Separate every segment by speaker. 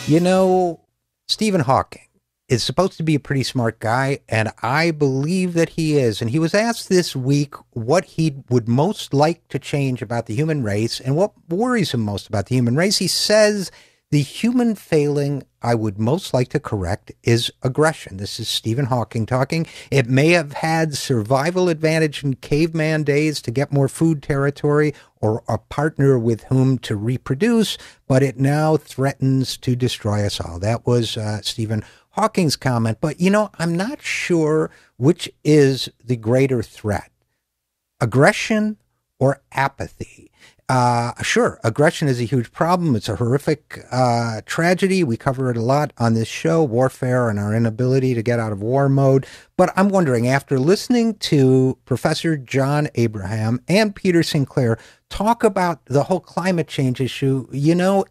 Speaker 1: You know, Stephen Hawking is supposed to be a pretty smart guy, and I believe that he is. And he was asked this week what he would most like to change about the human race and what worries him most about the human race. He says the human failing I would most like to correct is aggression. This is Stephen Hawking talking. It may have had survival advantage in caveman days to get more food territory or a partner with whom to reproduce, but it now threatens to destroy us all. That was Stephen Hawking's comment. But, you know, I'm not sure which is the greater threat, aggression or apathy. Sure, aggression is a huge problem. It's a horrific tragedy. We cover it a lot on this show, warfare and our inability to get out of war mode. But I'm wondering, after listening to Professor John Abraham and Peter Sinclair talk about the whole climate change issue, you know,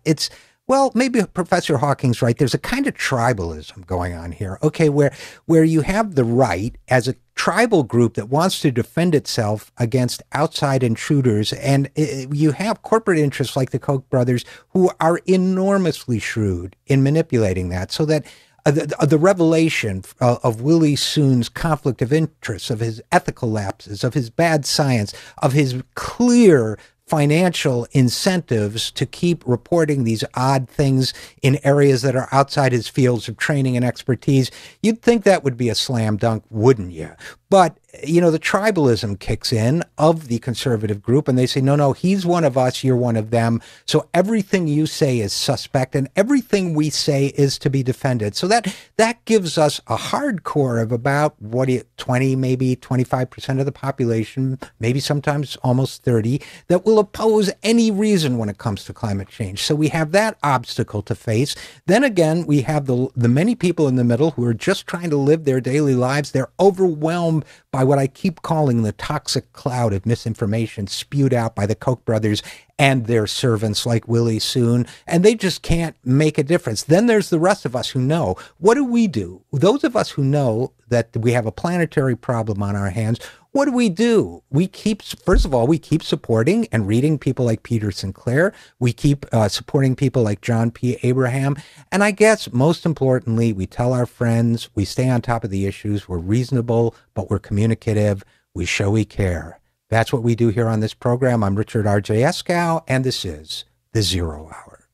Speaker 1: well, maybe Professor Hawking's right. There's a kind of tribalism going on here, okay, where you have the right as a tribal group that wants to defend itself against outside intruders, and you have corporate interests like the Koch brothers who are enormously shrewd in manipulating that, so that the revelation of Willie Soon's conflict of interests, of his ethical lapses, of his bad science, of his clear financial incentives to keep reporting these odd things in areas that are outside his fields of training and expertise. You'd think that would be a slam dunk, wouldn't you? But, you know, the tribalism kicks in of the conservative group, and they say, no, he's one of us, you're one of them. So everything you say is suspect, and everything we say is to be defended. So that gives us a hardcore of about 20, maybe 25% of the population, maybe sometimes almost 30, that will oppose any reason when it comes to climate change. So we have that obstacle to face. Then again, we have the many people in the middle who are just trying to live their daily lives. They're overwhelmed by what I keep calling the toxic cloud of misinformation spewed out by the Koch brothers and their servants like Willie Soon, and they just can't make a difference. Then there's the rest of us who know. What do? Those of us who know that we have a planetary problem on our hands, what do? First of all, we keep supporting and reading people like Peter Sinclair. We keep supporting people like John P. Abraham. And I guess most importantly, we tell our friends, we stay on top of the issues, we're reasonable, but we're communicative, we show we care. That's what we do here on this program. I'm Richard RJ Eskow, and this is The Zero Hour.